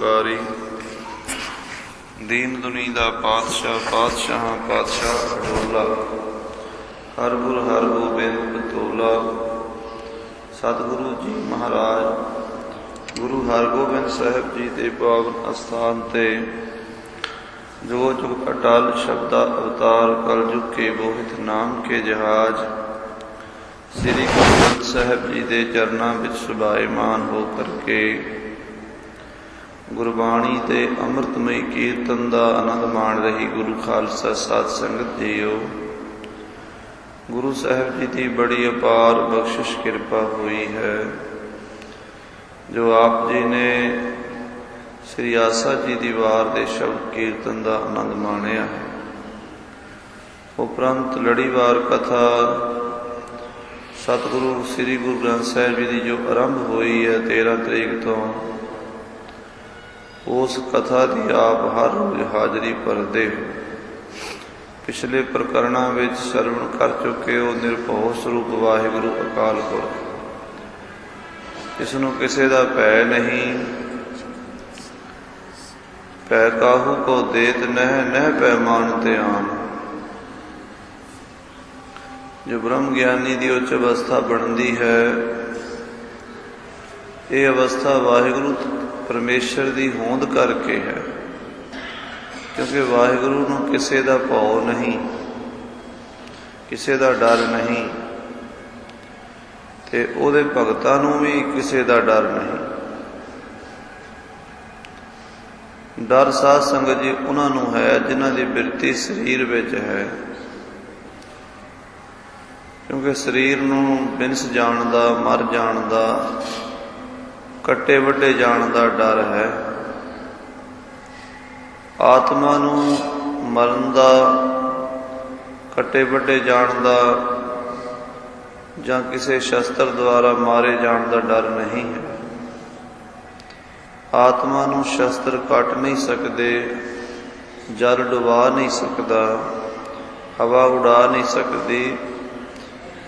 ਨਿਰੰकारी। दीन दुनी दा पातशाह पातशाहां पातशाह अडोला। हर गोबिंद पतोला। सतगुरु जी महाराज गुरु हरगोबिंद साहिब जी के पावन अस्थान ते जो जुग अटल शब्दा अवतार कलयुग के बोहित नाम के जहाज श्री गुरु ग्रंथ साहिब जी के चरणों में सुभायमान हो करके गुरबाणी ते अमृतमय कीर्तन का आनंद माण रही गुरु खालसा साध संगत जीओ। गुरु साहिब जी की बड़ी अपार बख्शिश कृपा हुई है जो आप जी ने श्री आसा जी दी वार दे शब्द कीर्तन का आनंद माणिया है। उपरंत लड़ीवार कथा सतगुरु श्री गुरु ग्रंथ साहिब जी की जो आरंभ हुई है 13 तरीक तो उस कथा की आप हर रोज हाजरी भरते हो। पिछले प्रकरणों में श्रवण कर चुके हो निरभौ स्वरूप वाहिगुरु अकाल पुरख। इसनों किसी का भै नहीं। पै काहू को देत नह नह पै मानते आन। जो ब्रह्म ज्ञानी की उच्च अवस्था बनती है ये अवस्था वाहिगुरु परमेश्वर की होंद करके है क्योंकि वाहिगुरु को किसी का भौ नहीं किसी का डर नहीं ते उहदे भगतां नूं भी किसी का डर नहीं। डर साध संगत जी उन्होंने है जिन्हां दी बिरती शरीर विच है क्योंकि शरीर नूं बिनस जाण दा मर जाण दा कट्टे वड्डे जाण दा डर है। आत्मा नूं मरण दा कट्टे वड्डे जाण दा जां किसी शस्त्र द्वारा मारे जाण दा डर नहीं है। आत्मा नूं शस्त्र कट नहीं सकते, जल डुबा नहीं सकता, हवा उड़ा नहीं सकती।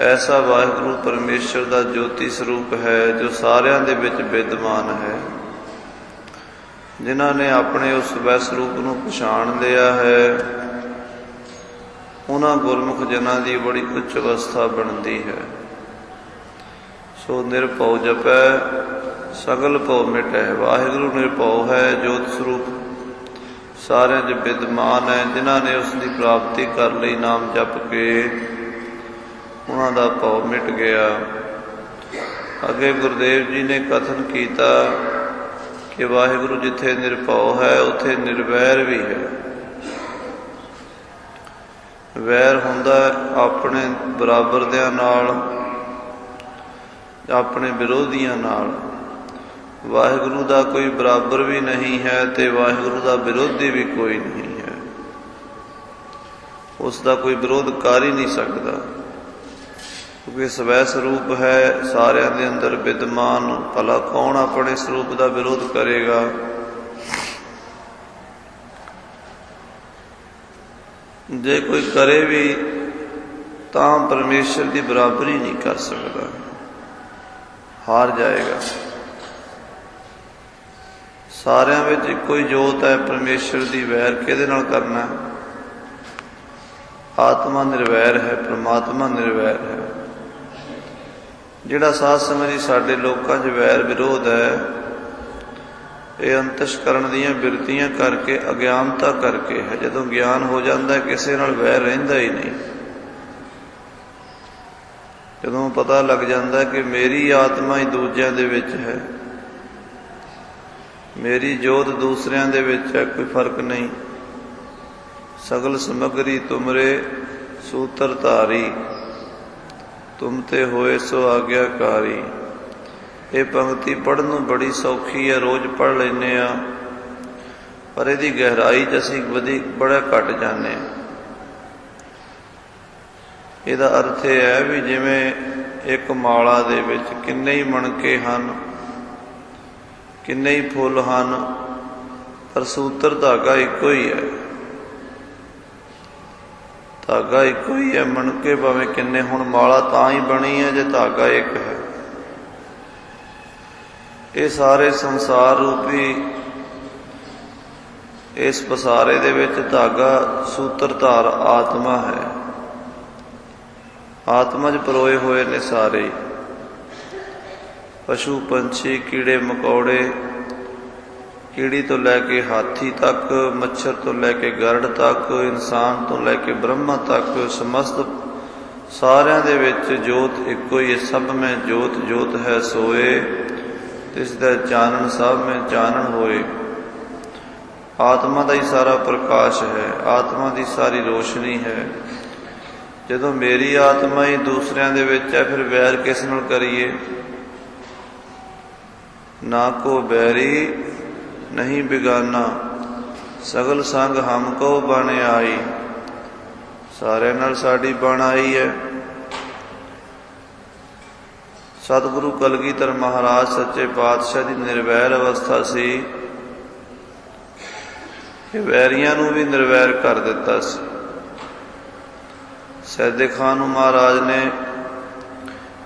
ऐसा वाहिगुरु परमेश्वर का ज्योति स्वरूप है जो सारियां दे विच विद्यमान है। जिन्हां ने अपने उस वै स्वरूप नूं पछाण लिया है उन्हां गुरमुख जनां दी बड़ी उच्च अवस्था बनती है। सो निरभौ जपै सगल भौ मिटै। वाहिगुरु निरभौ है, ज्योत स्वरूप सारियां च विद्यमान है। जिन्हां ने उसकी प्राप्ति कर लई नाम जप के उन्हां दा भौ मिट गया। अगे गुरुदेव जी ने कथन किया कि वाहिगुरु जिथे निरभौ है उथे निर्वैर भी है। वैर हुंदा अपने बराबर दियां नाल, अपने विरोधियां नाल। वाहिगुरु दा कोई बराबर भी नहीं है ते वाहिगुरु दा विरोधी भी कोई नहीं है। उसका कोई विरोध कर ही नहीं सकता क्योंकि स्वै स्वरूप है सारिਆਂ ਦੇ अंदर विद्यमान। भला कौन अपने स्वरूप का विरोध करेगा। जे कोई करे भी तो परमेश्वर की बराबरी नहीं कर सकता, हार जाएगा। सारिਆਂ ਵਿੱਚ ਇੱਕੋ ही जोत है परमेश्वर की। वैर किहदे नाल करना। आत्मा निर्वैर है, परमात्मा निर्वैर है। जिहड़ा साध संगत जी साडे लोकां 'च वैर विरोध है ये अंतशकरण दीयां बिरतियां करके अज्ञानता करके है। जदों ज्ञान हो जाता है किसी नाल वैर रहिंदा ही नहीं। जदों पता लग जाता है कि मेरी आत्मा ही दूजिਆਂ दे विच है, मेरी जोत दूसरिਆਂ दे विच है, कोई फर्क नहीं। सगल समगरी तुमरे सूत्र धारी तुम ते होए सो आग्याकारी। ये पंक्ति पढ़न बड़ी सौखी है, रोज़ पढ़ लेने पर इसकी गहराई च असीं बड़ा घट जाने। इसदा अर्थ यह है भी जिवें एक माला दे विच किन्ने ही मणके हन, किन्ने ही फुल हन, पर सूत्र धागा इको ही है। धागा इको ही है, मणके भावें किन्ने। हुण माला तां ही बनी है जे धागा एक है। ये सारे संसार रूपी ਇਸ ਪਸਾਰੇ ਦੇ ਵਿੱਚ ਧਾਗਾ ਸੂਤਰਧਾਰ ਆਤਮਾ ਹੈ। ਆਤਮਾ 'ਚ ਪਰੋਏ ਹੋਏ ਨੇ ਸਾਰੇ ਪਸ਼ੂ ਪੰਛੀ, ਕੀੜੇ ਮਕੌੜੇ, ਕੀੜੀ ਤੋਂ ਲੈ ਕੇ ਹਾਥੀ ਤੱਕ, ਮੱਛਰ ਤੋਂ ਲੈ ਕੇ ਗਰੜ ਤੱਕ, ਇਨਸਾਨ ਤੋਂ ਲੈ ਕੇ ਬ੍ਰਹਮਾ ਤੱਕ, ਸਮਸਤ ਸਾਰਿਆਂ ਦੇ ਵਿੱਚ ਜੋਤ ਇੱਕੋ ਹੀ ਹੈ। ਸਭ ਮੈਂ ਜੋਤ ਜੋਤ ਹੈ ਸੋਏ, ਤਿਸ ਦਾ ਚਾਨਣ ਸਭ ਮੈਂ ਚਾਨਣ ਹੋਏ। ਆਤਮਾ ਦਾ ਹੀ ਸਾਰਾ ਪ੍ਰਕਾਸ਼ ਹੈ, ਆਤਮਾ ਦੀ ਸਾਰੀ ਰੋਸ਼ਨੀ ਹੈ। ਜਦੋਂ ਮੇਰੀ ਆਤਮਾ ਹੀ ਦੂਸਰਿਆਂ ਦੇ ਵਿੱਚ ਹੈ, ਫਿਰ ਵੈਰ ਕਿਸ ਨਾਲ ਕਰੀਏ? ਨਾ ਕੋ ਬੈਰੀ ਨਹੀਂ ਬਿਗਾਨਾ, ਸਗਲ ਸੰਗ ਹਮ ਕੋ ਬਣ ਆਈ। ਸਾਰਿਆਂ ਨਾਲ ਸਾਡੀ ਬਣ ਆਈ ਹੈ। ਸਤਿਗੁਰੂ ਕਲਗੀਧਰ ਮਹਾਰਾਜ ਸੱਚੇ ਪਾਤਸ਼ਾਹ ਦੀ ਨਿਰਵੈਰ ਅਵਸਥਾ ਸੀ ਕਿ ਵੈਰੀਆਂ ਨੂੰ ਵੀ ਨਿਰਵੈਰ ਕਰ ਦਿੱਤਾ ਸੀ। ਸੈਦੇ ਖਾਨ ਨੂੰ ਮਹਾਰਾਜ ਨੇ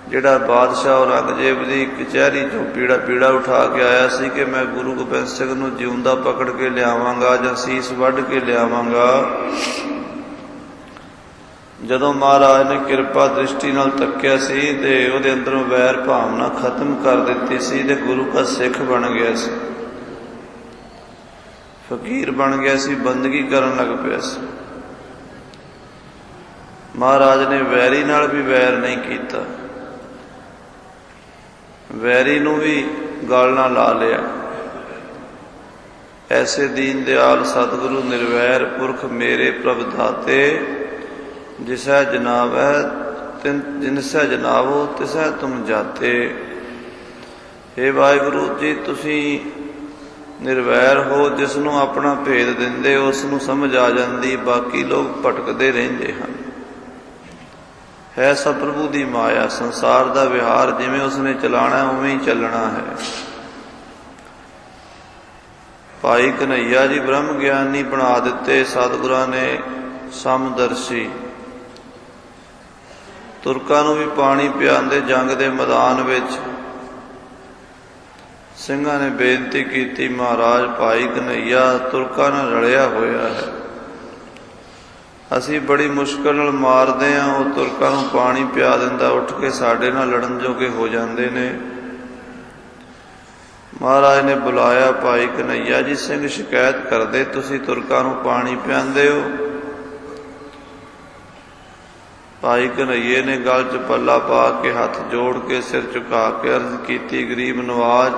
ਜਿਹੜਾ ਬਾਦਸ਼ਾਹ ਔਰੰਗਜ਼ੇਬ ਦੀ ਕਚਹਿਰੀ ਚੋਂ ਪੀੜਾ ਉਠਾ ਕੇ ਆਇਆ ਸੀ ਕਿ ਮੈਂ ਗੁਰੂ ਗੋਬਿੰਦ ਸਿੰਘ ਨੂੰ ਜਿਉਂਦਾ ਪਕੜ ਕੇ ਲਿਆਵਾਂਗਾ ਜਾਂ ਸੀਸ ਵੱਢ ਕੇ ਲਿਆਵਾਂਗਾ, ਜਦੋਂ ਮਹਾਰਾਜ ਨੇ ਕਿਰਪਾ ਦ੍ਰਿਸ਼ਟੀ ਨਾਲ ਤੱਕਿਆ ਸੀ ਤੇ ਉਹਦੇ ਅੰਦਰੋਂ ਵੈਰ ਭਾਵਨਾ ਖਤਮ ਕਰ ਦਿੱਤੀ ਸੀ ਤੇ ਗੁਰੂ ਦਾ ਸਿੱਖ ਬਣ ਗਿਆ ਸੀ, ਫਕੀਰ ਬਣ ਗਿਆ ਸੀ, ਬੰਦਗੀ ਕਰਨ ਲੱਗ ਪਿਆ ਸੀ। ਮਹਾਰਾਜ ਨੇ ਵੈਰੀ ਨਾਲ ਵੀ ਵੈਰ ਨਹੀਂ ਕੀਤਾ, ਵੈਰੀ ਨੂੰ ਵੀ ਗਲ ਨਾਲ ਲਾ ਲਿਆ। ਐਸੇ ਦੀਨ ਦਿਆਲ ਸਤਿਗੁਰੂ ਨਿਰਵੈਰ ਪੁਰਖ ਮੇਰੇ ਪ੍ਰਭ ਦਾਤੇ, ਜਿਸੈ ਜਨਾਵੈ ਜਿਨਸੈ ਜਨਾਵੋ ਤਿਸੈ ਤੁਮ ਜਾਤੇ। ਹੇ ਵਾਹਿਗੁਰੂ ਜੀ, ਤੁਸੀਂ ਨਿਰਵੈਰ ਹੋ, ਜਿਸ ਨੂੰ ਆਪਣਾ ਭੇਦ ਦਿੰਦੇ ਉਸ ਨੂੰ ਸਮਝ ਆ ਜਾਂਦੀ, ਬਾਕੀ ਲੋਕ ਭਟਕਦੇ ਰਹਿੰਦੇ ਹਨ। ਹੈ ਸਭ ਪ੍ਰਭੂ ਦੀ ਮਾਇਆ, ਸੰਸਾਰ ਦਾ ਵਿਹਾਰ ਜਿਵੇਂ ਉਸਨੇ ਚਲਾਣਾ ਉਵੇਂ ਹੀ ਚੱਲਣਾ ਹੈ। ਭਾਈ ਕਨ੍ਹਈਆ ਜੀ ਬ੍ਰਹਮ ਗਿਆਨੀ ਬਣਾ ਦਿੱਤੇ ਸਤਿਗੁਰਾਂ ਨੇ, ਸਮਦਰਸ਼ੀ। ਤੁਰਕਾਂ ਨੂੰ ਵੀ ਪਾਣੀ ਪਿਆਉਂਦੇ ਜੰਗ ਦੇ ਮੈਦਾਨ ਵਿੱਚ। ਸਿੰਘਾਂ ਨੇ ਬੇਨਤੀ ਕੀਤੀ, ਮਹਾਰਾਜ ਭਾਈ ਕਨ੍ਹਈਆ ਤੁਰਕਾਂ ਨਾਲ ਰਲਿਆ ਹੋਇਆ ਹੈ, ਅਸੀਂ ਬੜੀ ਮੁਸ਼ਕਲ ਨਾਲ ਮਾਰਦੇ ਹਾਂ, ਉਹ ਤੁਰਕਾਂ ਨੂੰ ਪਾਣੀ ਪਿਆ ਦਿੰਦਾ, ਉੱਠ ਕੇ ਸਾਡੇ ਨਾਲ ਲੜਨ ਜੋਗੇ ਹੋ ਜਾਂਦੇ ਨੇ। ਮਹਾਰਾਜ ਨੇ ਬੁਲਾਇਆ, ਭਾਈ ਕਨ੍ਹਈਆ ਜੀ, ਸਿੰਘ ਸ਼ਿਕਾਇਤ ਕਰਦੇ ਤੁਸੀਂ ਤੁਰਕਾਂ ਨੂੰ ਪਾਣੀ ਪਿਆਉਂਦੇ ਹੋ। ਭਾਈ ਕਨ੍ਹਈਏ ਨੇ ਗਲ 'ਚ ਪੱਲਾ ਪਾ ਕੇ ਹੱਥ ਜੋੜ ਕੇ ਸਿਰ ਝੁਕਾ ਕੇ ਅਰਜ਼ ਕੀਤੀ, ਗਰੀਬ ਨਵਾਜ,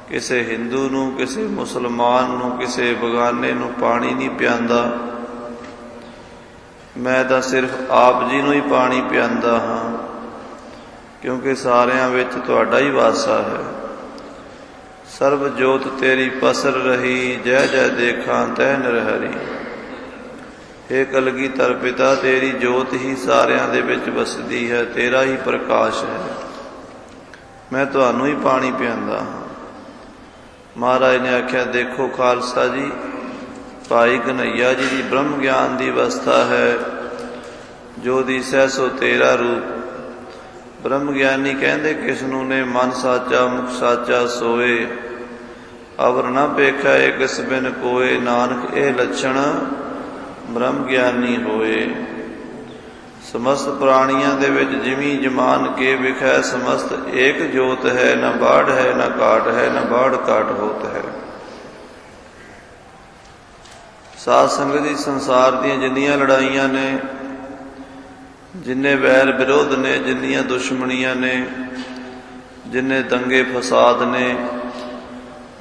ਕਿਸੇ ਹਿੰਦੂ ਨੂੰ, ਕਿਸੇ ਮੁਸਲਮਾਨ ਨੂੰ, ਕਿਸੇ ਬਗਾਨੇ ਨੂੰ ਪਾਣੀ ਨਹੀਂ ਪਿਆਉਂਦਾ, ਮੈਂ ਤਾਂ ਸਿਰਫ ਆਪ ਜੀ ਨੂੰ ਹੀ ਪਾਣੀ ਪਿਆਉਂਦਾ ਹਾਂ, ਕਿਉਂਕਿ ਸਾਰਿਆਂ ਵਿੱਚ ਤੁਹਾਡਾ ਹੀ ਵਾਸਾ ਹੈ। ਸਰਬ ਜੋਤ ਤੇਰੀ ਪਸਰ ਰਹੀ, ਜੈ ਜੈ ਦੇਖਾਂ ਤੈ ਨਿਰਹਰੀ। ਹੇ ਕਲਗੀਧਰ ਪਿਤਾ, ਤੇਰੀ ਜੋਤ ਹੀ ਸਾਰਿਆਂ ਦੇ ਵਿੱਚ ਵਸਦੀ ਹੈ, ਤੇਰਾ ਹੀ ਪ੍ਰਕਾਸ਼ ਹੈ, ਮੈਂ ਤੁਹਾਨੂੰ ਹੀ ਪਾਣੀ ਪਿਆਉਂਦਾ ਹਾਂ। ਮਹਾਰਾਜ ਨੇ ਆਖਿਆ, ਦੇਖੋ ਖਾਲਸਾ ਜੀ, ਭਾਈ ਕਨ੍ਹਈਆ ਜੀ ਦੀ ਬ੍ਰਹਮ ਗਿਆਨ ਦੀ ਅਵਸਥਾ ਹੈ, ਜੋ ਦੀਸੈ ਸੋ ਤੇਰਾ ਰੂਪ। ਬ੍ਰਹਮ ਗਿਆਨੀ ਕਹਿੰਦੇ ਕਿਸ ਨੂੰ ਨੇ, ਮਨ ਸਾਚਾ ਮੁਖ ਸਾਚਾ ਸੋਏ, ਅਵਰ ਨਾ ਪੇਖਾ ਕਿਸ ਬਿਨ ਕੋਏ, ਨਾਨਕ ਇਹ ਲੱਛਣ ਬ੍ਰਹਮ ਗਿਆਨੀ ਹੋਏ। ਸਮਸਤ ਪ੍ਰਾਣੀਆਂ ਦੇ ਵਿੱਚ ਜਿਮੀ ਜਮਾਨ ਕੇ ਵਿਖੈ, ਸਮਸਤ ਏਕ ਜੋਤ ਹੈ, ਨਾ ਬਾੜ ਹੈ ਨਾ ਕਾਟ ਹੈ, ਨਾ ਬਾੜ ਕਾਟ ਹੋਤ ਹੈ। ਸਾਧ ਸੰਗਤ ਦੀ ਸੰਸਾਰ ਦੀਆਂ ਜਿੰਨੀਆਂ ਲੜਾਈਆਂ ਨੇ, ਜਿੰਨੇ ਵੈਰ ਵਿਰੋਧ ਨੇ, ਜਿੰਨੀਆਂ ਦੁਸ਼ਮਣੀਆਂ ਨੇ, ਜਿੰਨੇ ਦੰਗੇ ਫਸਾਦ ਨੇ,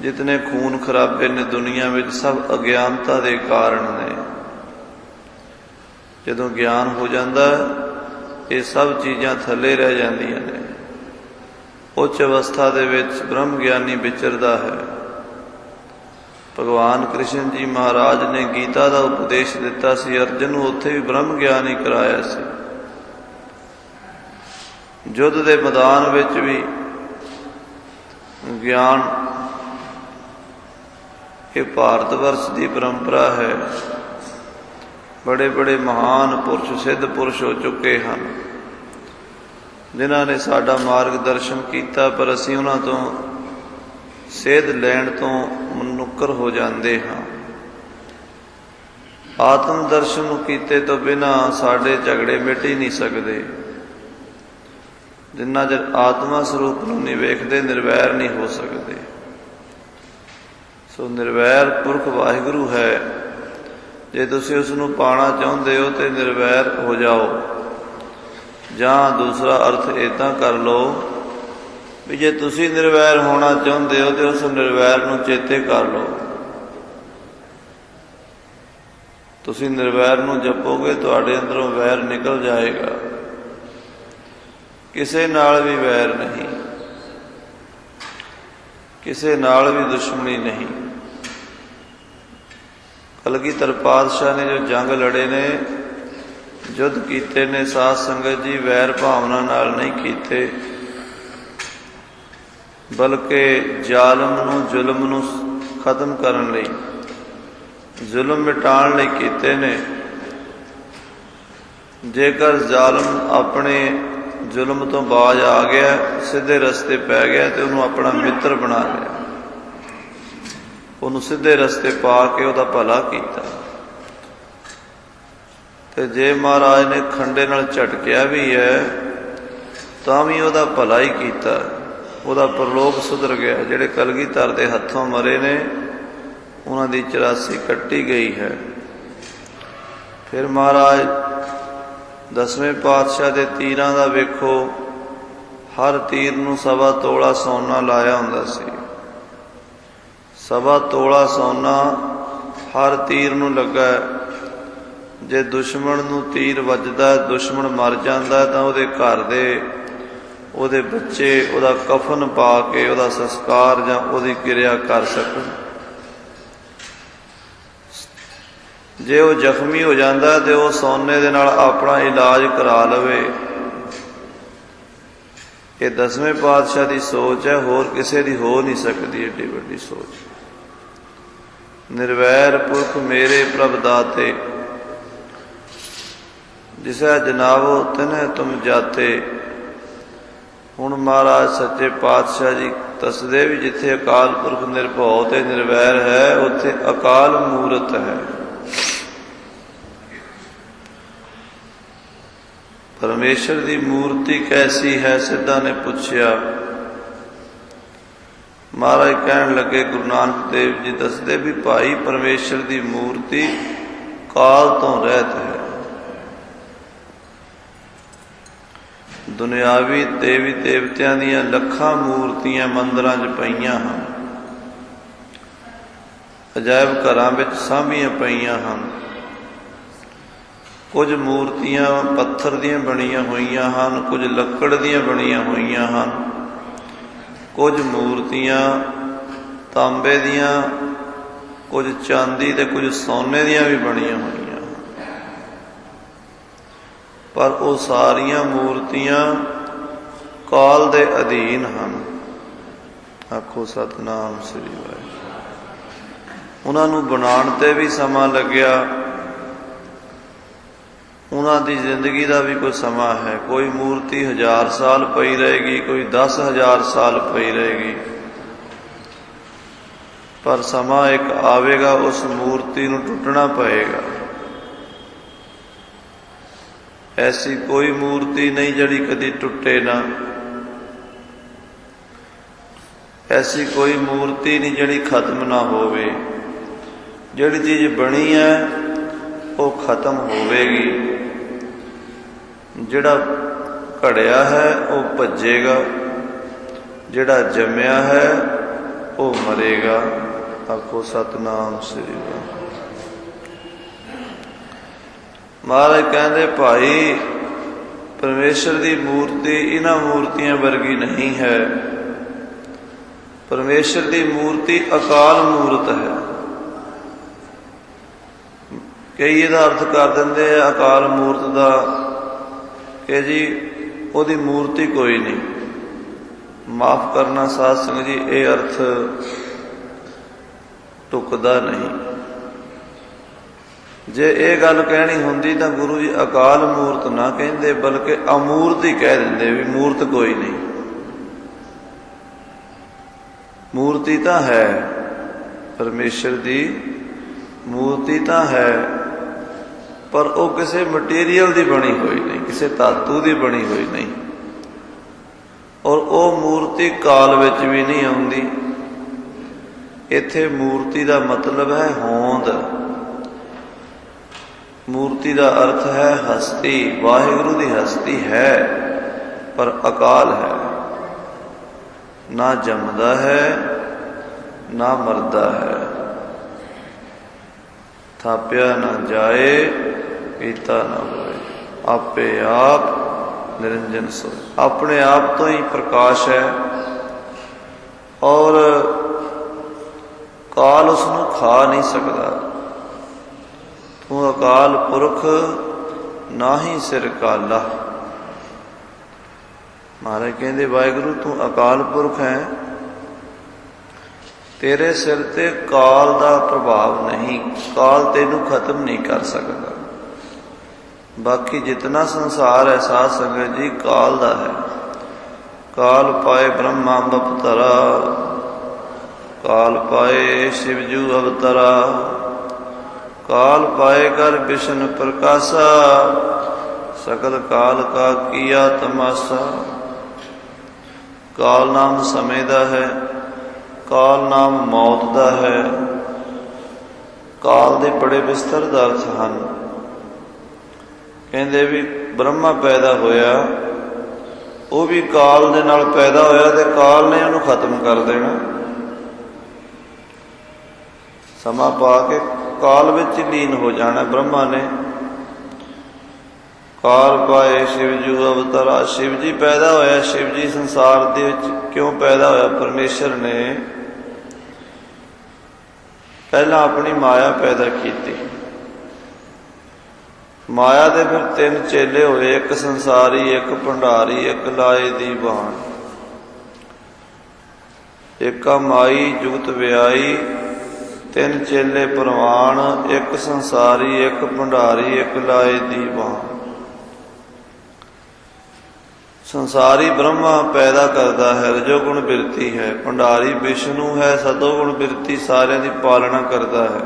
ਜਿਤਨੇ ਖੂਨ ਖਰਾਬੇ ਨੇ ਦੁਨੀਆ ਵਿੱਚ, ਸਭ ਅਗਿਆਨਤਾ ਦੇ ਕਾਰਨ ਨੇ। ਜਦੋਂ ਗਿਆਨ ਹੋ ਜਾਂਦਾ, ਇਹ ਸਭ ਚੀਜ਼ਾਂ ਥੱਲੇ ਰਹਿ ਜਾਂਦੀਆਂ ਨੇ। ਉੱਚ ਅਵਸਥਾ ਦੇ ਵਿੱਚ ਬ੍ਰਹਮ ਗਿਆਨੀ ਵਿਚਰਦਾ ਹੈ। ਭਗਵਾਨ ਕ੍ਰਿਸ਼ਨ ਜੀ ਮਹਾਰਾਜ ਨੇ ਗੀਤਾ ਦਾ ਉਪਦੇਸ਼ ਦਿੱਤਾ ਸੀ ਅਰਜਨ ਨੂੰ, ਉੱਥੇ ਵੀ ਬ੍ਰਹਮ ਗਿਆਨ ਹੀ ਕਰਾਇਆ ਸੀ। ਯੁੱਧ ਦੇ ਮੈਦਾਨ ਵਿੱਚ ਵੀ ਗਿਆਨ, ਇਹ ਭਾਰਤ ਵਰਸ਼ ਦੀ ਪਰੰਪਰਾ ਹੈ। ਬੜੇ ਬੜੇ ਮਹਾਨ ਪੁਰਸ਼, ਸਿੱਧ ਪੁਰਸ਼ ਹੋ ਚੁੱਕੇ ਹਨ, ਜਿਨ੍ਹਾਂ ਨੇ ਸਾਡਾ ਮਾਰਗਦਰਸ਼ਨ ਕੀਤਾ, ਪਰ ਅਸੀਂ ਉਹਨਾਂ ਤੋਂ ਸੇਧ ਲੈਣ ਤੋਂ ਮੁਨੱਕਰ ਹੋ ਜਾਂਦੇ ਹਾਂ। ਆਤਮ ਦਰਸ਼ਨ ਕੀਤੇ ਤੋਂ ਬਿਨਾਂ ਸਾਡੇ ਝਗੜੇ ਮਿਟ ਹੀ ਨਹੀਂ ਸਕਦੇ। ਜਿੰਨਾ ਚਿਰ ਆਤਮਾ ਸਰੂਪ ਨੂੰ ਨਹੀਂ ਵੇਖਦੇ, ਨਿਰਵੈਰ ਨਹੀਂ ਹੋ ਸਕਦੇ। ਸੋ ਨਿਰਵੈਰ ਪੁਰਖ ਵਾਹਿਗੁਰੂ ਹੈ। ਜੇ ਤੁਸੀਂ ਉਸ ਨੂੰ ਪਾਣਾ ਚਾਹੁੰਦੇ ਹੋ ਤੇ ਨਿਰਵੈਰ ਹੋ ਜਾਓ। ਜਾਂ ਦੂਸਰਾ ਅਰਥ ਇੱਦਾਂ ਕਰ ਲਓ ਵੀ ਜੇ ਤੁਸੀਂ ਨਿਰਵੈਰ ਹੋਣਾ ਚਾਹੁੰਦੇ ਹੋ ਤੇ ਉਸ ਨਿਰਵੈਰ ਨੂੰ ਚੇਤੇ ਕਰ ਲਓ। ਤੁਸੀਂ ਨਿਰਵੈਰ ਨੂੰ ਜਪੋਗੇ, ਤੁਹਾਡੇ ਅੰਦਰੋਂ ਵੈਰ ਨਿਕਲ ਜਾਏਗਾ। ਕਿਸੇ ਨਾਲ ਵੀ ਵੈਰ ਨਹੀਂ, ਕਿਸੇ ਨਾਲ ਵੀ ਦੁਸ਼ਮਣੀ ਨਹੀਂ। ਕਲਗੀਧਰ ਪਾਤਸ਼ਾਹ ਨੇ ਜੋ ਜੰਗ ਲੜੇ ਨੇ, ਯੁੱਧ ਕੀਤੇ ਨੇ, ਸਾਧ ਸੰਗਤ ਜੀ, ਵੈਰ ਭਾਵਨਾ ਨਾਲ ਨਹੀਂ ਕੀਤੇ, ਬਲਕਿ ਜ਼ਾਲਮ ਨੂੰ, ਜ਼ੁਲਮ ਨੂੰ ਖਤਮ ਕਰਨ ਲਈ, ਜ਼ੁਲਮ ਮਿਟਾਉਣ ਲਈ ਕੀਤੇ ਨੇ। ਜੇਕਰ ਜ਼ਾਲਮ ਆਪਣੇ ਜ਼ੁਲਮ ਤੋਂ ਬਾਜ਼ ਆ ਗਿਆ, ਸਿੱਧੇ ਰਸਤੇ ਪੈ ਗਿਆ, ਤੇ ਉਹਨੂੰ ਆਪਣਾ ਮਿੱਤਰ ਬਣਾ ਲਿਆ, ਉਹਨੂੰ ਸਿੱਧੇ ਰਸਤੇ ਪਾ ਕੇ ਉਹਦਾ ਭਲਾ ਕੀਤਾ। ਤੇ ਜੇ ਮਹਾਰਾਜ ਨੇ ਖੰਡੇ ਨਾਲ ਝਟਕਿਆ ਵੀ ਹੈ ਤਾਂ ਵੀ ਉਹਦਾ ਭਲਾ ਹੀ ਕੀਤਾ, ਉਹਦਾ ਪਰਲੋਕ ਸੁਧਰ ਗਿਆ। ਜਿਹੜੇ ਕਲਗੀਧਰ ਦੇ ਹੱਥੋਂ ਮਰੇ ਨੇ, ਉਹਨਾਂ ਦੀ 84 ਕੱਟੀ ਗਈ ਹੈ। ਫਿਰ ਮਹਾਰਾਜ 10ਵੇਂ ਪਾਤਸ਼ਾਹ ਦੇ ਤੀਰਾਂ ਦਾ ਵੇਖੋ, ਹਰ ਤੀਰ ਨੂੰ 1.25 ਤੋਲਾ ਸੋਨਾ ਲਾਇਆ ਹੁੰਦਾ ਸੀ। 1.25 ਤੋਲਾ ਸੋਨਾ ਹਰ ਤੀਰ ਨੂੰ ਲੱਗਾ। ਜੇ ਦੁਸ਼ਮਣ ਨੂੰ ਤੀਰ ਵੱਜਦਾ, ਦੁਸ਼ਮਣ ਮਰ ਜਾਂਦਾ, ਤਾਂ ਉਹਦੇ ਘਰ ਦੇ, ਉਹਦੇ ਬੱਚੇ ਉਹਦਾ ਕਫਨ ਪਾ ਕੇ ਉਹਦਾ ਸੰਸਕਾਰ ਜਾਂ ਉਹਦੀ ਕਿਰਿਆ ਕਰ ਸਕਣ। ਜੇ ਉਹ ਜ਼ਖਮੀ ਹੋ ਜਾਂਦਾ ਤੇ ਉਹ ਸੋਨੇ ਦੇ ਨਾਲ ਆਪਣਾ ਇਲਾਜ ਕਰਾ ਲਵੇ। ਇਹ 10ਵੇਂ ਪਾਤਸ਼ਾਹ ਦੀ ਸੋਚ ਹੈ, ਹੋਰ ਕਿਸੇ ਦੀ ਹੋ ਨਹੀਂ ਸਕਦੀ ਏਡੀ ਵੱਡੀ ਸੋਚ। ਨਿਰਵੈਰ ਪੁਰਖ ਮੇਰੇ ਪ੍ਰਭ ਦਾਤੇ, ਜਿਸੈ ਜਨਾਵੋ ਤਿਨੈ ਤੁਮ ਜਾਤੇ। ਹੁਣ ਮਹਾਰਾਜ ਸੱਚੇ ਪਾਤਸ਼ਾਹ ਜੀ ਦੱਸਦੇ ਵੀ ਜਿੱਥੇ ਅਕਾਲ ਪੁਰਖ ਨਿਰਭਉ ਤੇ ਨਿਰਵੈਰ ਹੈ, ਉੱਥੇ ਅਕਾਲ ਮੂਰਤ ਹੈ। ਪਰਮੇਸ਼ਰ ਦੀ ਮੂਰਤੀ ਕੈਸੀ ਹੈ, ਸਿੱਧਾ ਨੇ ਪੁੱਛਿਆ। ਮਹਾਰਾਜ ਕਹਿਣ ਲੱਗੇ, ਗੁਰੂ ਨਾਨਕ ਦੇਵ ਜੀ ਦੱਸਦੇ ਵੀ ਭਾਈ ਪਰਮੇਸ਼ਰ ਦੀ ਮੂਰਤੀ ਕਾਲ ਤੋਂ ਰਹਿਤ ਹੈ। ਦੁਨਿਆਵੀ ਦੇਵੀ ਦੇਵਤਿਆਂ ਦੀਆਂ ਲੱਖਾਂ ਮੂਰਤੀਆਂ ਮੰਦਿਰਾਂ 'ਚ ਪਈਆਂ ਹਨ, ਅਜਾਇਬ ਘਰਾਂ ਵਿੱਚ ਸਾਂਭੀਆਂ ਪਈਆਂ ਹਨ। ਕੁਝ ਮੂਰਤੀਆਂ ਪੱਥਰ ਦੀਆਂ ਬਣੀਆਂ ਹੋਈਆਂ ਹਨ, ਕੁਝ ਲੱਕੜ ਦੀਆਂ ਬਣੀਆਂ ਹੋਈਆਂ ਹਨ, ਕੁਝ ਮੂਰਤੀਆਂ ਤਾਂਬੇ ਦੀਆਂ, ਕੁਝ ਚਾਂਦੀ ਤੇ ਕੁਝ ਸੋਨੇ ਦੀਆਂ ਵੀ ਬਣੀਆਂ ਹੋਈਆਂ। ਪਰ ਉਹ ਸਾਰੀਆਂ ਮੂਰਤੀਆਂ ਕਾਲ ਦੇ ਅਧੀਨ ਹਨ। ਆਖੋ ਸਤਿਨਾਮ ਸ੍ਰੀ ਵਾਹਿਗੁਰੂ। ਉਹਨਾਂ ਨੂੰ ਬਣਾਉਣ ਤੇ ਵੀ ਸਮਾਂ ਲੱਗਿਆ, ਉਹਨਾਂ ਦੀ ਜ਼ਿੰਦਗੀ ਦਾ ਵੀ ਕੋਈ ਸਮਾਂ ਹੈ। ਕੋਈ ਮੂਰਤੀ 1000 ਸਾਲ ਪਈ ਰਹੇਗੀ, ਕੋਈ 10,000 ਸਾਲ ਪਈ ਰਹੇਗੀ, ਪਰ ਸਮਾਂ ਇੱਕ ਆਵੇਗਾ, ਉਸ ਮੂਰਤੀ ਨੂੰ ਟੁੱਟਣਾ ਪਏਗਾ। ਐਸੀ ਕੋਈ ਮੂਰਤੀ ਨਹੀਂ ਜਿਹੜੀ ਕਦੀ ਟੁੱਟੇ ਨਾ, ਐਸੀ ਕੋਈ ਮੂਰਤੀ ਨਹੀਂ ਜਿਹੜੀ ਖਤਮ ਨਾ ਹੋਵੇ। ਜਿਹੜੀ ਚੀਜ਼ ਬਣੀ ਹੈ ਉਹ ਖਤਮ ਹੋਵੇਗੀ, ਜਿਹੜਾ ਘੜਿਆ ਹੈ ਉਹ ਭੱਜੇਗਾ, ਜਿਹੜਾ ਜੰਮਿਆ ਹੈ ਉਹ ਮਰੇਗਾ। ਆਖੋ ਸਤਿਨਾਮ ਸ੍ਰੀ ਵਾਹਿਗੁਰੂ। ਮਹਾਰਾਜ ਕਹਿੰਦੇ ਭਾਈ ਪਰਮੇਸ਼ਰ ਦੀ ਮੂਰਤੀ ਇਹਨਾਂ ਮੂਰਤੀਆਂ ਵਰਗੀ ਨਹੀਂ ਹੈ। ਪਰਮੇਸ਼ਰ ਦੀ ਮੂਰਤੀ ਅਕਾਲ ਮੂਰਤ ਹੈ। ਕਈ ਇਹਦਾ ਅਰਥ ਕਰ ਦਿੰਦੇ ਆ ਅਕਾਲ ਮੂਰਤ ਦਾ ਕਿ ਜੀ ਉਹਦੀ ਮੂਰਤੀ ਕੋਈ ਨਹੀਂ। ਮਾਫ ਕਰਨਾ ਸਾਧ ਸੰਗਤ ਜੀ, ਇਹ ਅਰਥ ਢੁਕਦਾ ਨਹੀਂ। ਜੇ ਇਹ ਗੱਲ ਕਹਿਣੀ ਹੁੰਦੀ ਤਾਂ ਗੁਰੂ ਜੀ ਅਕਾਲ ਮੂਰਤ ਨਾ ਕਹਿੰਦੇ, ਬਲਕਿ ਅਮੂਰਤ ਹੀ ਕਹਿ ਦਿੰਦੇ ਵੀ ਮੂਰਤ ਕੋਈ ਨਹੀਂ। ਮੂਰਤੀ ਤਾਂ ਹੈ, ਪਰਮੇਸ਼ਰ ਦੀ ਮੂਰਤੀ ਤਾਂ ਹੈ, पर वो किसी मटीरियल की बनी हुई नहीं, किसी धातु की बनी हुई नहीं। और वो मूर्ति काल विच भी नहीं आउंदी। इत्थे मूर्ति का मतलब है होंद। मूर्ति का अर्थ है हस्ती। वाहिगुरु की हस्ती है पर अकाल है, ना जमदा है ना मरदा है। थाप्या ना जाए पीता ना होए, आपे आप निरंजन सोए। अपने आप तो ही प्रकाश है और काल उसनूं खा नहीं सकता। तू अकाल पुरख ना ही सिर काला। महाराज कहते वाहिगुरु तू अकाल पुरख है, तेरे सिर ते काल का प्रभाव नहीं, काल तेनू खत्म नहीं कर सकता। बाकी जितना संसार है साध संगत जी काल का है। काल पाए ब्रह्मा बपतरा, काल पाए शिवजू अवतरा, काल पाए कर विष्णु प्रकाशा, सकल काल का किया तमाशा। काल नाम समय दा है, काल नाम मौत दा है। काल दे बड़े विस्तर दा अर्थ हन। कहंदे भी ब्रह्मा पैदा होया, वो भी काल दे नाल पैदा होया ते काल ने उन्हें खत्म कर देना। समा पा के काल विच लीन हो जाना ब्रह्मा ने। काल पाए शिवजू अवतारा, शिव जी पैदा होया। शिव जी संसार दे विच क्यों पैदा होया? परमेश्वर ने पहला अपनी माया पैदा की। माया दे फिर तीन चेले होए, एक संसारी, एक भंडारी, एक लाए दी बाण। एक माई जुगत व्याई, तीन चेले परवान, एक संसारी, एक भंडारी, एक लाए दी बाण। संसारी ब्रह्मा पैदा करता है, रजोगुण बिरती है। भंडारी विष्णु है, सतोगुण बिरती सारिਆਂ ਦੀ पालना करता है।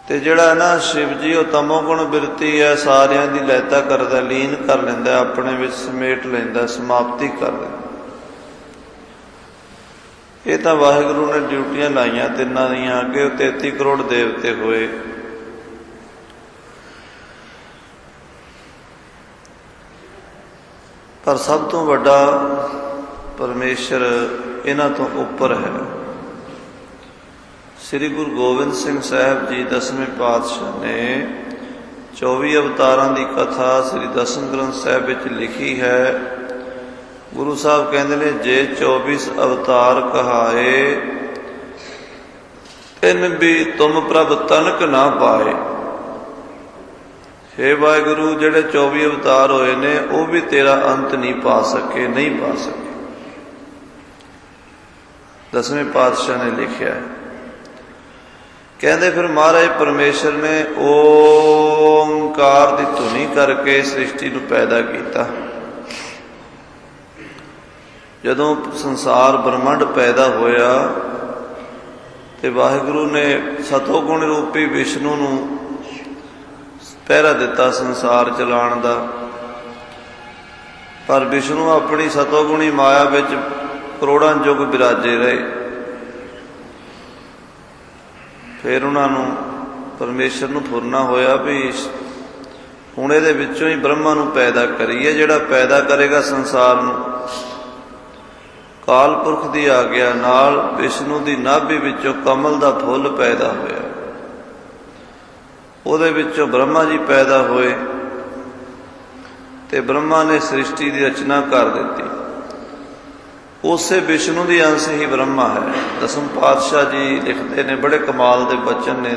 ते जिहड़ा ना शिव जी वो तमोगुण बिरती है, सारिਆਂ ਦੀ लैता करता, लीन कर लेंदा, अपने विच समेट लेंदा, समाप्ति कर देंदा। ये तो वाहिगुरु ने ड्यूटियां लाइया तिन्हां दियां। अगे 33 करोड़ देवते होए। पर सब तो वड्डा परमेश्वर इन्हां तो उपर है। श्री गुरु गोबिंद सिंह साहब जी 10वें पातशाह ने 24 अवतारां की कथा श्री दसम ग्रंथ साहब विच लिखी है। गुरु साहब कहते ने जे 24 अवतार कहाए, तिन भी तुम प्रभ तनक ना पाए। हे वाहिगुरु जेड़े 24 अवतार होए ने वो भी तेरा अंत नहीं पा सके, नहीं पा सके। 10वें पातशाह ने लिखा है। कहते फिर महाराज परमेश्वर ने ओंकार की धुनी करके सृष्टि नूं पैदा किया। जदों संसार ब्रह्मंड पैदा होया तो वाहिगुरु ने सतोगुण रूपी विष्णु नूं पहरा दिता संसार चलाण दा। पर विष्णु अपनी सतोगुणी माया विच करोड़ां युग विराजे रहे। फिर उन्होंने परमेश्वर नूं फुरना होया भी हुण इहदे विचों ही ब्रह्मा नूं पैदा करिए, जिहड़ा पैदा करेगा संसार नूं। काल पुरख की आग्या नाल विष्णु की नाभि विचों कमल का फुल पैदा होया। उहदे विचों ब्रह्मा जी पैदा होए ते ब्रह्मा ने सृष्टि की रचना कर दी। उसे विष्णु की अंश ही ब्रह्मा है। दसम पातशाह जी लिखते ने, बड़े कमाल के बचन ने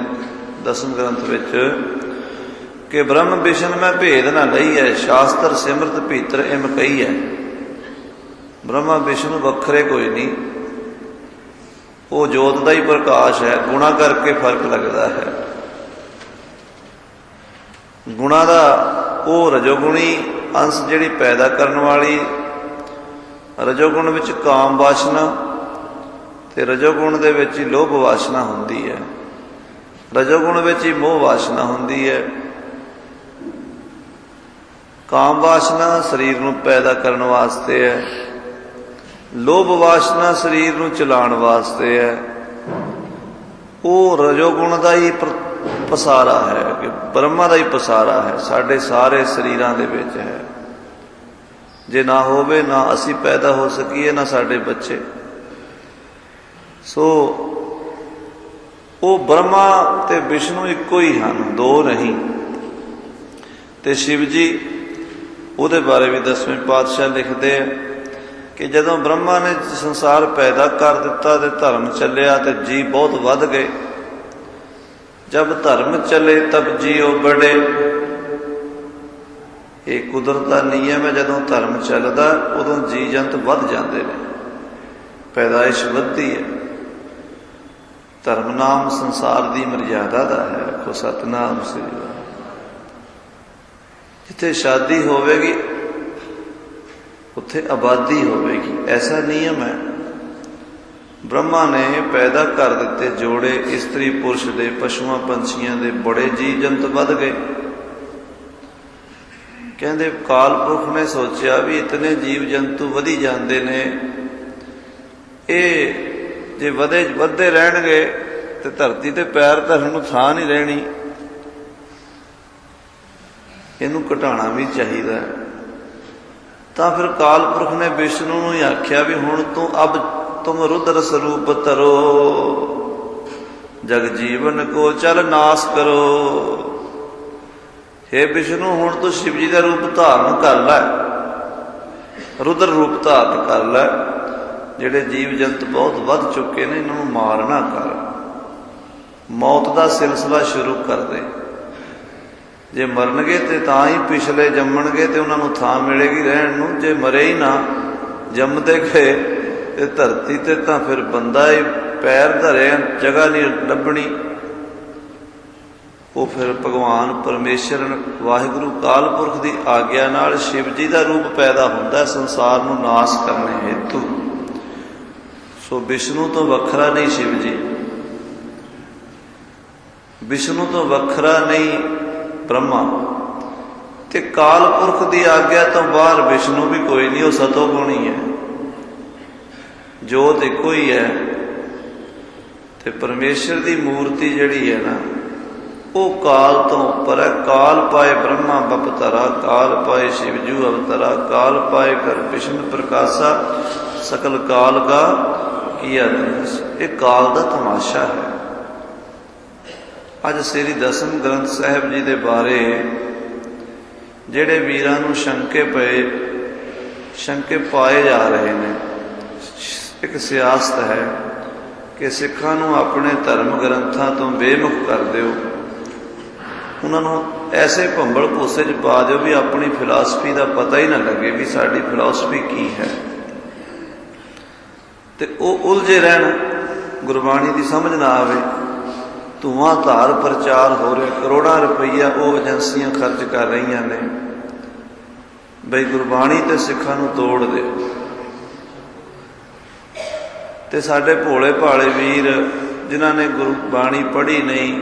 दसम ग्रंथ विच कि ब्रह्म विष्णु में भेद ना लई है, शास्त्र सिमरत भीतर इम कही है। ब्रह्मा विष्णु वखरे कोई नहीं, वो जोत का ही प्रकाश है। गुणा करके फर्क लगता है। गुणा का वो रजोगुणी अंश जिहड़ी पैदा करने वाली, रजोगुण विच काम वासना ते रजोगुण दे विच ही लोभ वासना हुंदी है। ਰਜੋਗੁਣ ਵਿੱਚ ਹੀ ਮੋਹ ਵਾਸ਼ਨਾ ਹੁੰਦੀ ਹੈ। ਕਾਮ ਵਾਸ਼ਨਾ ਸਰੀਰ ਨੂੰ ਪੈਦਾ ਕਰਨ ਵਾਸਤੇ ਹੈ, ਲੋਭ ਵਾਸ਼ਨਾ ਸਰੀਰ ਨੂੰ ਚਲਾਉਣ ਵਾਸਤੇ ਹੈ। ਉਹ ਰਜੋਗੁਣ ਦਾ ਹੀ ਪਸਾਰਾ ਹੈ, ਕਿ ਬ੍ਰਹਮਾ ਦਾ ਹੀ ਪਸਾਰਾ ਹੈ, ਸਾਡੇ ਸਾਰੇ ਸਰੀਰਾਂ ਦੇ ਵਿੱਚ ਹੈ। ਜੇ ਨਾ ਹੋਵੇ, ਨਾ ਅਸੀਂ ਪੈਦਾ ਹੋ ਸਕੀਏ, ਨਾ ਸਾਡੇ ਬੱਚੇ। ਸੋ ਉਹ ਬ੍ਰਹਮਾ ਤੇ ਵਿਸ਼ਨੂੰ ਇੱਕੋ ਹੀ ਹਨ, ਦੋ ਨਹੀਂ। ਤੇ ਸ਼ਿਵ ਜੀ, ਉਹਦੇ ਬਾਰੇ ਵੀ 10ਵੇਂ ਪਾਤਸ਼ਾਹ ਲਿਖਦੇ ਆ ਕਿ ਜਦੋਂ ਬ੍ਰਹਮਾ ਨੇ ਸੰਸਾਰ ਪੈਦਾ ਕਰ ਦਿੱਤਾ ਤੇ ਧਰਮ ਚੱਲਿਆ ਤੇ ਜੀ ਬਹੁਤ ਵੱਧ ਗਏ। ਜਬ ਧਰਮ ਚਲੇ ਤਬ ਜੀਓ ਬੜੇ। ਇਹ ਕੁਦਰਤ ਦਾ ਨਿਯਮ ਹੈ, ਜਦੋਂ ਧਰਮ ਚੱਲਦਾ ਉਦੋਂ ਜੀ ਜੰਤ ਵੱਧ ਜਾਂਦੇ ਨੇ, ਪੈਦਾਇਸ਼ ਵੱਧਦੀ ਹੈ। ਧਰਮ ਨਾਮ ਸੰਸਾਰ ਦੀ ਮਰਿਆਦਾ ਦਾ ਹੈ। ਆਖੋ ਸਤਿਨਾਮ ਸ੍ਰੀ ਵਾਹਿਗੁਰੂ। ਜਿੱਥੇ ਸ਼ਾਦੀ ਹੋਵੇਗੀ ਉੱਥੇ ਆਬਾਦੀ ਹੋਵੇਗੀ, ਐਸਾ ਨਿਯਮ ਹੈ। ਬ੍ਰਹਮਾ ਨੇ ਪੈਦਾ ਕਰ ਦਿੱਤੇ ਜੋੜੇ, ਇਸਤਰੀ ਪੁਰਸ਼ ਦੇ, ਪਸ਼ੂਆਂ ਪੰਛੀਆਂ ਦੇ, ਬੜੇ ਜੀਵ ਜੰਤ ਵੱਧ ਗਏ। ਕਹਿੰਦੇ ਕਾਲ ਪੁਰਖ ਨੇ ਸੋਚਿਆ ਵੀ ਇਤਨੇ ਜੀਵ ਜੰਤੂ ਵਧੀ ਜਾਂਦੇ ਨੇ, ਇਹ ਜੇ ਵਧਦੇ ਰਹਿਣਗੇ ਤੇ ਧਰਤੀ ਤੇ ਪੈਰ ਧਰਨ ਨੂੰ ਥਾਂ ਨਹੀਂ ਰਹਿਣੀ, ਇਹਨੂੰ ਘਟਾਉਣਾ ਵੀ ਚਾਹੀਦਾ। ਤਾਂ ਫਿਰ ਕਾਲ ਪੁਰਖ ਨੇ ਵਿਸ਼ਨੂੰ ਨੂੰ ਹੀ ਆਖਿਆ ਵੀ ਹੁਣ ਤੂੰ ਅਬ ਤੁਮ ਰੁਦਰ ਸਰੂਪ ਧਰੋ, ਜਗ ਜੀਵਨ ਕੋ ਚਲ ਨਾਸ ਕਰੋ। ਹੇ ਵਿਸ਼ਨੂੰ, ਹੁਣ ਤੂੰ ਸ਼ਿਵ ਜੀ ਦਾ ਰੂਪ ਧਾਰਨ ਕਰ ਲੈ, ਰੁਦਰ ਰੂਪ ਧਾਰਨ ਕਰ ਲੈ। ਜਿਹੜੇ ਜੀਵ ਜੰਤ ਬਹੁਤ ਵੱਧ ਚੁੱਕੇ ਨੇ, ਇਹਨਾਂ ਨੂੰ ਮਾਰ ਨਾ ਕਰ, ਮੌਤ ਦਾ ਸਿਲਸਿਲਾ ਸ਼ੁਰੂ ਕਰ ਦੇ। ਜੇ ਮਰਨਗੇ ਤੇ ਤਾਂ ਹੀ ਪਿਛਲੇ ਜੰਮਣਗੇ ਤੇ ਉਹਨਾਂ ਨੂੰ ਥਾਂ ਮਿਲੇਗੀ ਰਹਿਣ ਨੂੰ। ਜੇ ਮਰੇ ਹੀ ਨਾ, ਜੰਮਦੇ ਗਏ ਤੇ ਧਰਤੀ ਤੇ ਤਾਂ ਫਿਰ ਬੰਦਾ ਹੀ ਪੈਰ ਧਰੇ, ਜਗ੍ਹਾ ਨਹੀਂ ਲੱਭਣੀ। ਉਹ ਫਿਰ ਭਗਵਾਨ ਪਰਮੇਸ਼ਰ ਵਾਹਿਗੁਰੂ ਕਾਲ ਪੁਰਖ ਦੀ ਆਗਿਆ ਨਾਲ ਸ਼ਿਵ ਜੀ ਦਾ ਰੂਪ ਪੈਦਾ ਹੁੰਦਾ ਸੰਸਾਰ ਨੂੰ ਨਾਸ ਕਰਨੇ ਹੇਤੂ। ਸੋ ਵਿਸ਼ਨੂੰ ਤੋਂ ਵੱਖਰਾ ਨਹੀਂ ਸ਼ਿਵ ਜੀ, ਵਿਸ਼ਨੂੰ ਤੋਂ ਵੱਖਰਾ ਨਹੀਂ ਬ੍ਰਹਮਾ, ਤੇ ਕਾਲ ਪੁਰਖ ਦੀ ਆਗਿਆ ਤੋਂ ਬਾਹਰ ਵਿਸ਼ਨੂੰ ਵੀ ਕੋਈ ਨਹੀਂ। ਉਹ ਸਤੋ ਗੁਣੀ ਹੈ, ਜੋਤ ਇੱਕੋ ਹੀ ਹੈ। ਤੇ ਪਰਮੇਸ਼ਰ ਦੀ ਮੂਰਤੀ ਜਿਹੜੀ ਹੈ ਨਾ, ਉਹ ਕਾਲ ਤੋਂ ਉੱਪਰ ਹੈ। ਕਾਲ ਪਾਏ ਬ੍ਰਹਮਾ ਬਪਤਰਾ, ਕਾਲ ਪਾਏ ਸ਼ਿਵਜੂ ਅਵਤਰਾ, ਕਾਲ ਪਾਏ ਕਰ ਵਿਸ਼ਨ ਪ੍ਰਕਾਸ਼ਾ, ਸਕਲ ਕਾਲ ਕਾ ਕੀਆ ਤਮਾਸ਼ਾ। ਇਹ ਕਾਲ ਦਾ ਤਮਾਸ਼ਾ ਹੈ। ਅੱਜ ਸ੍ਰੀ ਦਸਮ ਗ੍ਰੰਥ ਸਾਹਿਬ ਜੀ ਦੇ ਬਾਰੇ ਜਿਹੜੇ ਵੀਰਾਂ ਨੂੰ ਸ਼ੰਕੇ ਪਾਏ ਜਾ ਰਹੇ ਨੇ, ਇੱਕ ਸਿਆਸਤ ਹੈ ਕਿ ਸਿੱਖਾਂ ਨੂੰ ਆਪਣੇ ਧਰਮ ਗ੍ਰੰਥਾਂ ਤੋਂ ਬੇਮੁਖ ਕਰ ਦਿਓ, ਉਹਨਾਂ ਨੂੰ ਐਸੇ ਭੰਬਲ ਭੂਸੇ 'ਚ ਪਾ ਦਿਓ ਵੀ ਆਪਣੀ ਫਿਲਾਸਫੀ ਦਾ ਪਤਾ ਹੀ ਨਾ ਲੱਗੇ ਵੀ ਸਾਡੀ ਫਿਲਾਸਫੀ ਕੀ ਹੈ। ਤੇ ਉਹ ਉਲਝੇ ਰਹਿਣ, ਗੁਰਬਾਣੀ ਦੀ ਸਮਝ ਨਾ ਆਵੇ। ਧੂਆਂ ਧਾਰ ਪ੍ਰਚਾਰ ਹੋ ਰਿਹਾ, ਕਰੋੜਾਂ ਰੁਪਈਆ ਉਹ ਏਜੰਸੀਆਂ ਖਰਚ ਕਰ ਰਹੀਆਂ ਨੇ ਬਈ ਗੁਰਬਾਣੀ ਤੇ ਸਿੱਖਾਂ ਨੂੰ ਤੋੜ ਦੇ। ਤੇ ਸਾਡੇ ਭੋਲੇ ਭਾਲੇ ਵੀਰ ਜਿਨ੍ਹਾਂ ਨੇ ਗੁਰਬਾਣੀ ਪੜ੍ਹੀ ਨਹੀਂ,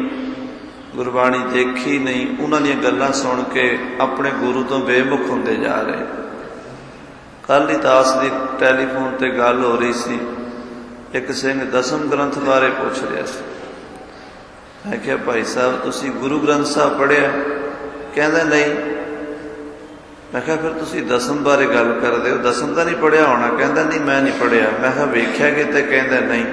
ਗੁਰਬਾਣੀ ਦੇਖੀ ਨਹੀਂ, ਉਹਨਾਂ ਦੀਆਂ ਗੱਲਾਂ ਸੁਣ ਕੇ ਆਪਣੇ ਗੁਰੂ ਤੋਂ ਬੇਮੁਖ ਹੁੰਦੇ ਜਾ ਰਹੇ। ਕੱਲ੍ਹ ਹੀ ਦਾਸ ਦੀ ਟੈਲੀਫੋਨ ਤੇ ਗੱਲ ਹੋ ਰਹੀ ਸੀ, ਇੱਕ ਸਿੰਘ ਦਸਮ ਗ੍ਰੰਥ ਬਾਰੇ ਪੁੱਛ ਰਿਹਾ ਸੀ। ਮੈਂ ਕਿਹਾ ਭਾਈ ਸਾਹਿਬ ਤੁਸੀਂ ਗੁਰੂ ਗ੍ਰੰਥ ਸਾਹਿਬ ਪੜ੍ਹਿਆ? ਕਹਿੰਦਾ ਨਹੀਂ। ਮੈਂ ਕਿਹਾ ਫਿਰ ਤੁਸੀਂ ਦਸਮ ਬਾਰੇ ਗੱਲ ਕਰਦੇ ਹੋ, ਦਸਮ ਤਾਂ ਨਹੀਂ ਪੜ੍ਹਿਆ ਹੋਣਾ? ਕਹਿੰਦਾ ਨਹੀਂ ਮੈਂ ਨਹੀਂ ਪੜ੍ਹਿਆ। ਮੈਂ ਕਿਹਾ ਵੇਖਿਆ ਕਿਤੇ? ਕਹਿੰਦਾ ਨਹੀਂ।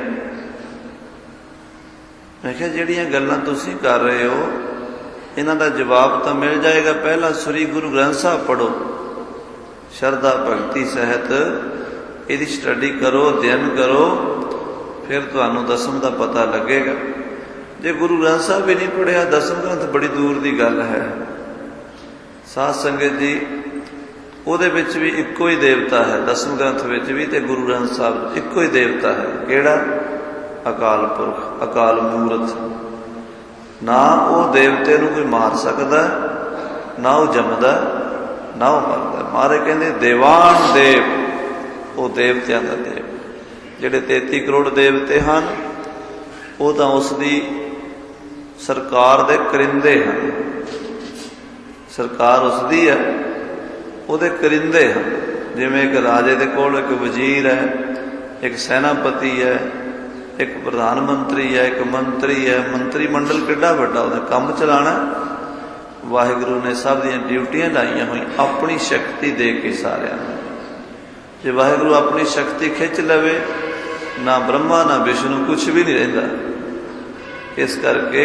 ਮੈਂ ਕਿਹਾ ਜਿਹੜੀਆਂ ਗੱਲਾਂ ਤੁਸੀਂ ਕਰ ਰਹੇ ਹੋ ਇਹਨਾਂ ਦਾ ਜਵਾਬ ਤਾਂ ਮਿਲ ਜਾਏਗਾ, ਪਹਿਲਾਂ ਸ੍ਰੀ ਗੁਰੂ ਗ੍ਰੰਥ ਸਾਹਿਬ ਪੜ੍ਹੋ, ਸ਼ਰਧਾ ਭਗਤੀ ਸਹਿਤ ਇਹਦੀ ਸਟੱਡੀ ਕਰੋ, ਅਧਿਐਨ ਕਰੋ, ਫਿਰ ਤੁਹਾਨੂੰ ਦਸਮ ਦਾ ਪਤਾ ਲੱਗੇਗਾ। ਜੇ ਗੁਰੂ ਗ੍ਰੰਥ ਸਾਹਿਬ ਵੀ ਨਹੀਂ ਪੜ੍ਹਿਆ, ਦਸਮ ਗ੍ਰੰਥ ਬੜੀ ਦੂਰ ਦੀ ਗੱਲ ਹੈ। ਸਾਧ ਸੰਗਤ ਜੀ, ਉਹਦੇ ਵਿੱਚ ਵੀ ਇੱਕੋ ਹੀ ਦੇਵਤਾ ਹੈ, ਦਸਮ ਗ੍ਰੰਥ ਵਿੱਚ ਵੀ ਤੇ ਗੁਰੂ ਗ੍ਰੰਥ ਸਾਹਿਬ ਇੱਕੋ ਹੀ ਦੇਵਤਾ ਹੈ। ਕਿਹੜਾ? ਅਕਾਲ ਪੁਰਖ, ਅਕਾਲ ਮੂਰਤ। ਨਾ ਉਹ ਦੇਵਤੇ ਨੂੰ ਕੋਈ ਮਾਰ ਸਕਦਾ, ਨਾ ਉਹ ਜੰਮਦਾ, ਨਾ ਉਹ ਮਰਦਾ। ਮਹਾਰਾਜ ਕਹਿੰਦੇ ਦੇਵਾਨ ਦੇਵ, ਉਹ ਦੇਵਤਿਆਂ ਦਾ ਦੇਵ। ਜਿਹੜੇ 33 ਕਰੋੜ ਦੇਵਤੇ ਹਨ ਉਹ ਤਾਂ ਉਸ ਦੀ सरकार दे करिंदे हैं। सरकार उसदी है, ਉਹਦੇ करिंदे हैं। जिवें एक राजे दे कोल एक वजीर है, एक सैनापति है, एक प्रधानमंत्री है, एक मंत्री है। मंत्री मंडल किड्डा वड्डा, ਉਹਦਾ ਕੰਮ चलाना। वाहिगुरु ने सब ਦੀਆਂ ड्यूटियां लाइया हुई अपनी शक्ति दे के सारिਆਂ ਨੂੰ। जे वाहिगुरु अपनी शक्ति खिंच लवे, ना ब्रह्मा ना विष्णु कुछ भी नहीं रहिंदा। इस करके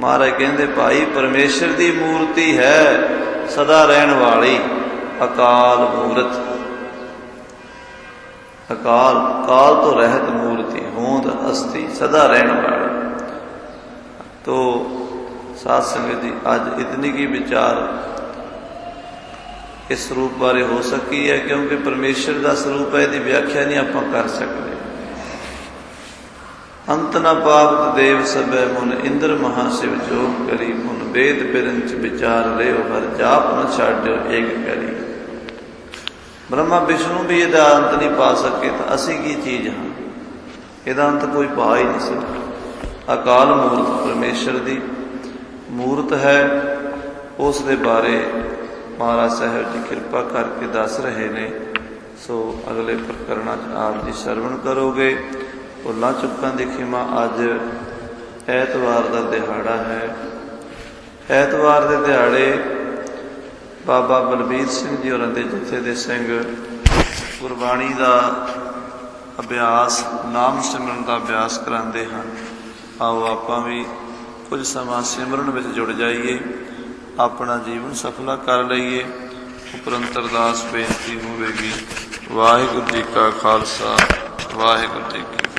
महाराज कहते भाई परमेश्वर की मूर्ति है सदा रहन वाली, अकाल मूर्त। अकाल काल तो रहत मूर्ति, होंद अस्थि सदा रहने वाली। तो साध संगत जी आज इतनी की विचार इस रूप बारे हो सकी है, क्योंकि परमेश्वर का स्वरूप है, इसकी व्याख्या नहीं आप कर सकते। अंत न पावत देव सबै मुन, इंद्र महाशिव जोग करी मुन, वेद बिरंच विचार लियो हर, जाप न छाड्यो एक करी। ब्रह्मा विष्णु भी यदा अंत नहीं पा सके तो असी की चीज हाँ, यदा अंत कोई पा ही नहीं सकता। अकाल मूर्त परमेश्वर की मूर्त है, उस दे बारे महाराज साहब जी कृपा करके दस रहे ने। सो अगले प्रकरण आप जी श्रवण करोगे। भुलां चुकां दी खिमा। अज ऐतवार का दिहाड़ा है। ऐतवार के दिहाड़े बाबा बलबीर सिंह जी होरां दे जथे दे सिंह गुरबाणी का अभ्यास, नाम सिमरन का अभ्यास कराते हैं। आओ आपां भी कुछ समा सिमरन में जुड़ जाइए, अपना जीवन सफला कर लईए। उपरंत अरदास बेनती होवेगी। वाहिगुरू जी का खालसा, वाहिगुरू जी की